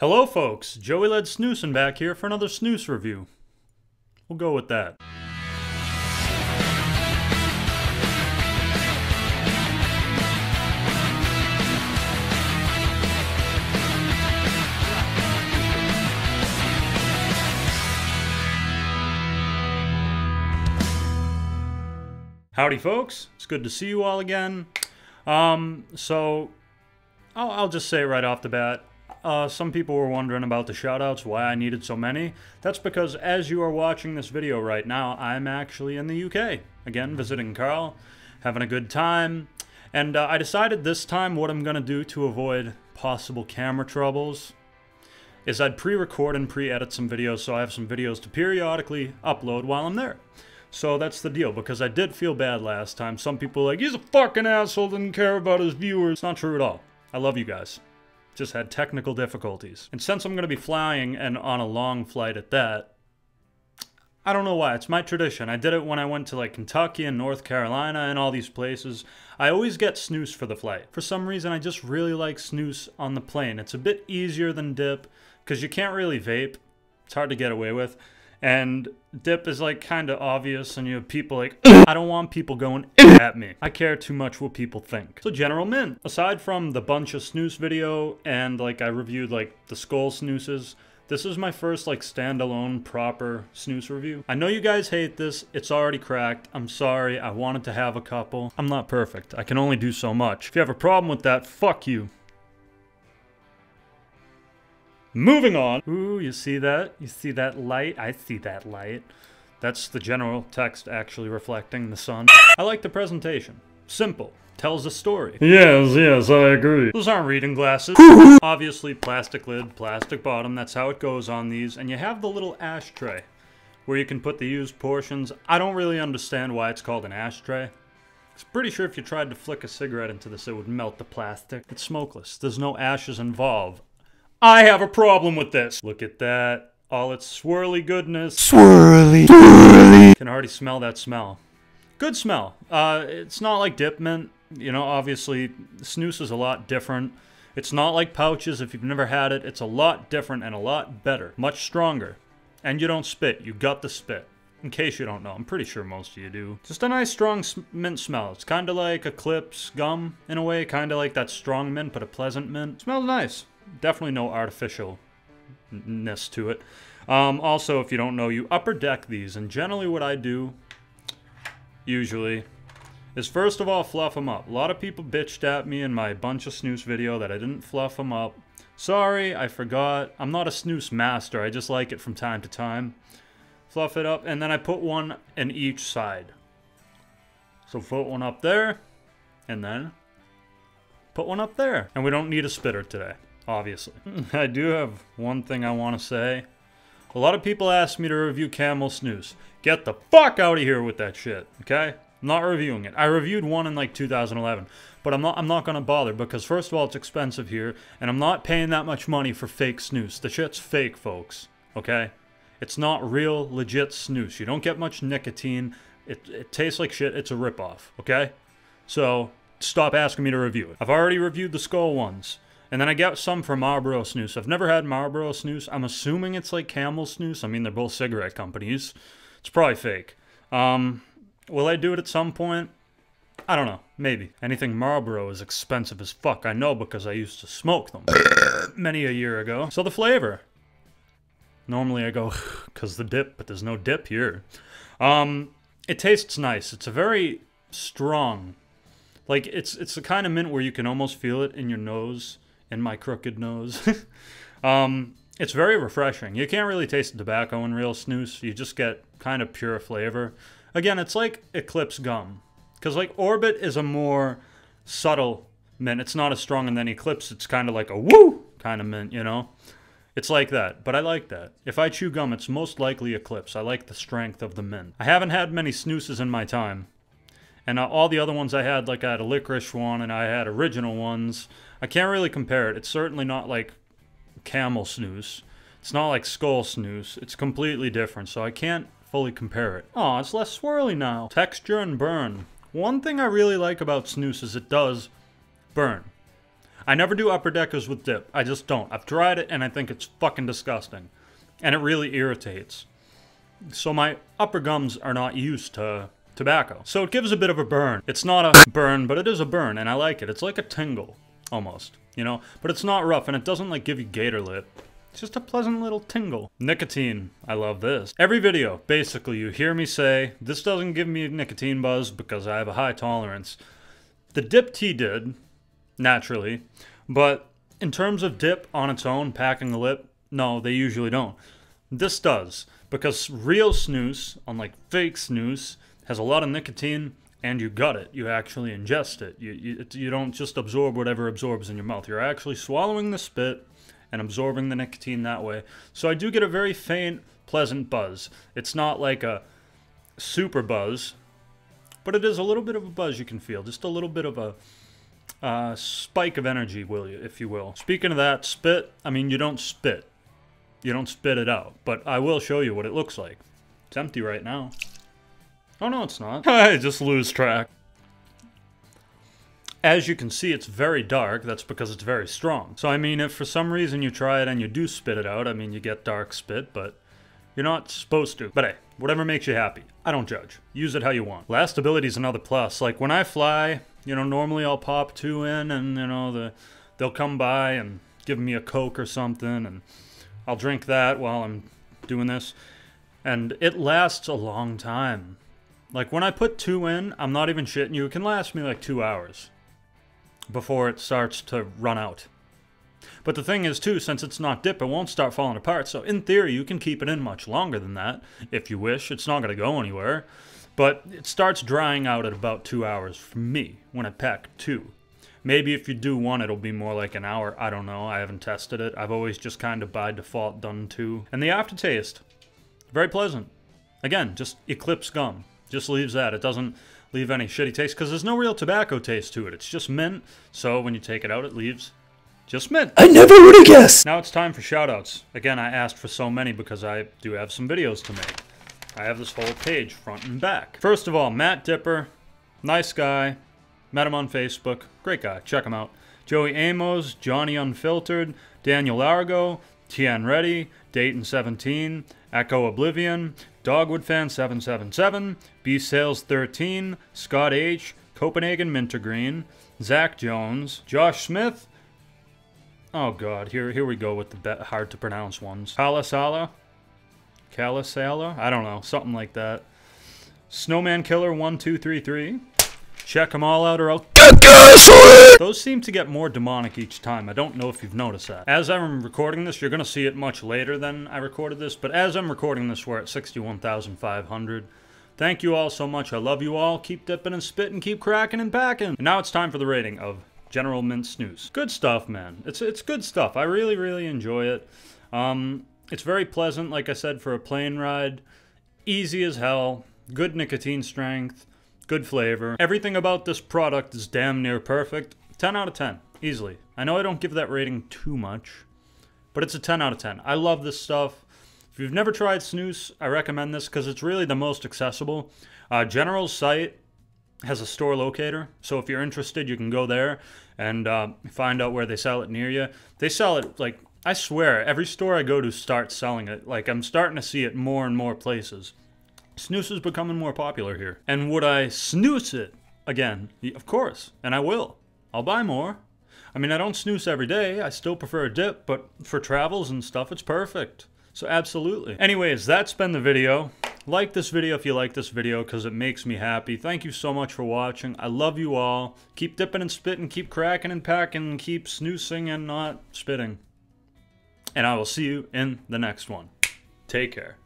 Hello folks, Joey Led Snoosin' back here for another Snus review. We'll go with that. Howdy folks, it's good to see you all again. I'll just say right off the bat, some people were wondering about the shoutouts, why I needed so many. That's because as you are watching this video right now, I'm actually in the UK. Again, visiting Carl, having a good time. And I decided this time what I'm going to do to avoid possible camera troubles is I'd pre-record and pre-edit some videos so I have some videos to periodically upload while I'm there. So that's the deal, because I did feel bad last time. Some people were like, he's a fucking asshole, didn't care about his viewers. It's not true at all. I love you guys. Just had technical difficulties. And since I'm going to be flying and on a long flight at that, I don't know why. It's my tradition. I did it when I went to like Kentucky and North Carolina and all these places. I always get snus for the flight. For some reason, I just really like snus on the plane. It's a bit easier than dip because you can't really vape. It's hard to get away with. And dip is like kind of obvious, and you have people like, I don't want people going at me. I care too much what people think. So General Mint. Aside from the bunch of snus video and like I reviewed like the skull snoozes, this is my first like standalone proper snus review. I know you guys hate this. It's already cracked. I'm sorry. I wanted to have a couple. I'm not perfect. I can only do so much. If you have a problem with that, fuck you. Moving on. Ooh, you see that? You see that light? I see that light. That's the general text actually reflecting the sun. I like the presentation. Simple. Tells a story. Yes, I agree. Those aren't reading glasses. Obviously, plastic lid, plastic bottom. That's how it goes on these. And you have the little ashtray where you can put the used portions. I don't really understand why it's called an ashtray. I'm pretty sure if you tried to flick a cigarette into this, it would melt the plastic. It's smokeless. There's no ashes involved. I have a problem with this. Look at that. All its swirly goodness. Swirly. Can already smell that smell. Good smell. It's not like dip mint. You know, obviously, snus is a lot different. It's not like pouches. If you've never had it, it's a lot different and a lot better. Much stronger. And you don't spit. You got the spit. In case you don't know. I'm pretty sure most of you do. Just a nice strong mint smell. It's kind of like Eclipse gum in a way. Kind of like that strong mint, but a pleasant mint. Smells nice. Definitely no artificialness to it. Also, if you don't know, you upper deck these. And generally what I do, usually, is first of all fluff them up. A lot of people bitched at me in my bunch of snus video that I didn't fluff them up. Sorry, I forgot. I'm not a snus master. I just like it from time to time. Fluff it up, and then I put one in each side. So put one up there, and then put one up there. And we don't need a spitter today. Obviously. I do have one thing I want to say. A lot of people ask me to review Camel Snus. Get the fuck out of here with that shit, okay? I'm not reviewing it. I reviewed one in like 2011, but I'm not gonna bother because first of all, it's expensive here, and I'm not paying that much money for fake snus. The shit's fake, folks, okay? It's not real, legit snus. You don't get much nicotine. It tastes like shit. It's a ripoff, okay? So stop asking me to review it. I've already reviewed the skull ones. And then I get some from Marlboro Snus. I've never had Marlboro Snus. I'm assuming it's like Camel Snus. I mean, they're both cigarette companies. It's probably fake. Will I do it at some point? I don't know. Maybe. Anything Marlboro is expensive as fuck. I know because I used to smoke them many a year ago. So the flavor. Normally I go, because the dip, but there's no dip here. It tastes nice. It's a very strong, like, it's the kind of mint where you can almost feel it in your nose. In my crooked nose. It's very refreshing. You can't really taste the tobacco in real snus. You just get kind of pure flavor. Again, it's like Eclipse gum. Because like Orbit is a more subtle mint. It's not as strong, and then Eclipse, it's kind of like a woo kind of mint, you know? It's like that, but I like that. If I chew gum, it's most likely Eclipse. I like the strength of the mint. I haven't had many snoozes in my time. And all the other ones I had, like I had a licorice one and I had original ones. I can't really compare it. It's certainly not like Camel Snus. It's not like Skull Snus. It's completely different, so I can't fully compare it. Oh, it's less swirly now. Texture and burn. One thing I really like about snus is it does burn. I never do upper deckers with dip. I just don't. I've tried it and I think it's fucking disgusting. And it really irritates. So my upper gums are not used to tobacco. So it gives a bit of a burn. It's not a burn, but it is a burn, and I like it. It's like a tingle, almost, you know? But it's not rough, and it doesn't, like, give you gator lip. It's just a pleasant little tingle. Nicotine. I love this. Every video, basically, you hear me say, this doesn't give me a nicotine buzz because I have a high tolerance. The dip tea did, naturally, but in terms of dip on its own, packing the lip, no, they usually don't. This does, because real snus, unlike fake snus, has a lot of nicotine, and you gut it. You actually ingest it. You don't just absorb whatever absorbs in your mouth. You're actually swallowing the spit and absorbing the nicotine that way. So I do get a very faint, pleasant buzz. It's not like a super buzz, but it is a little bit of a buzz you can feel. Just a little bit of a spike of energy, if you will. Speaking of that, spit, I mean, you don't spit. You don't spit it out, but I will show you what it looks like. It's empty right now. Oh no, it's not. I just lose track. As you can see, it's very dark. That's because it's very strong. So I mean, if for some reason you try it and you do spit it out, I mean, you get dark spit, but you're not supposed to. But hey, whatever makes you happy. I don't judge. Use it how you want. Lastability is another plus. Like when I fly, you know, normally I'll pop 2 in and, you know, they'll come by and give me a Coke or something, and I'll drink that while I'm doing this, and it lasts a long time. Like, when I put 2 in, I'm not even shitting you, it can last me like 2 hours before it starts to run out. But the thing is, too, since it's not dip, it won't start falling apart, so in theory, you can keep it in much longer than that, if you wish. It's not going to go anywhere, but it starts drying out at about 2 hours for me when I pack 2. Maybe if you do 1, it'll be more like an hour. I don't know. I haven't tested it. I've always just kind of by default done 2. And the aftertaste, very pleasant. Again, just eclipse gum. Just leaves that. It doesn't leave any shitty taste because there's no real tobacco taste to it. It's just mint. So when you take it out, it leaves just mint. I never would have guessed. Now it's time for shoutouts. Again, I asked for so many because I do have some videos to make. I have this whole page, front and back. First of all, Matt Dipper. Nice guy. Met him on Facebook. Great guy. Check him out. Joey Amos, Johnny Unfiltered, Daniel Largo, Tien Reddy, Dayton 17, Echo Oblivion, Dogwood Fan 777, B Sales 13, Scott H, Copenhagen Mintergreen, Zach Jones, Josh Smith. Oh god, here we go with the hard to pronounce ones. Kalasala? I don't know, something like that. Snowman Killer 1233. Check them all out or else. Those seem to get more demonic each time. I don't know if you've noticed that. As I'm recording this, you're going to see it much later than I recorded this, but as I'm recording this, we're at 61,500. Thank you all so much. I love you all. Keep dipping and spitting, keep cracking and packing. And now it's time for the rating of General Mint Snus. Good stuff, man. It's good stuff. I really, really enjoy it. It's very pleasant, like I said, for a plane ride. Easy as hell. Good nicotine strength. Good flavor. Everything about this product is damn near perfect. 10 out of 10. Easily. I know I don't give that rating too much, but it's a 10 out of 10. I love this stuff. If you've never tried snus, I recommend this because it's really the most accessible. General's site has a store locator, so if you're interested, you can go there and find out where they sell it near you. They sell it, like, I swear, every store I go to starts selling it. Like, I'm starting to see it more and more places. Snus is becoming more popular here. And would I snooze it again? Of course, and I will. I'll buy more. I mean, I don't snooze every day. I still prefer a dip, but for travels and stuff, it's perfect. So absolutely. Anyways, that's been the video. Like this video if you like this video because it makes me happy. Thank you so much for watching. I love you all. Keep dipping and spitting, keep cracking and packing, keep snoozing and not spitting. And I will see you in the next one. Take care.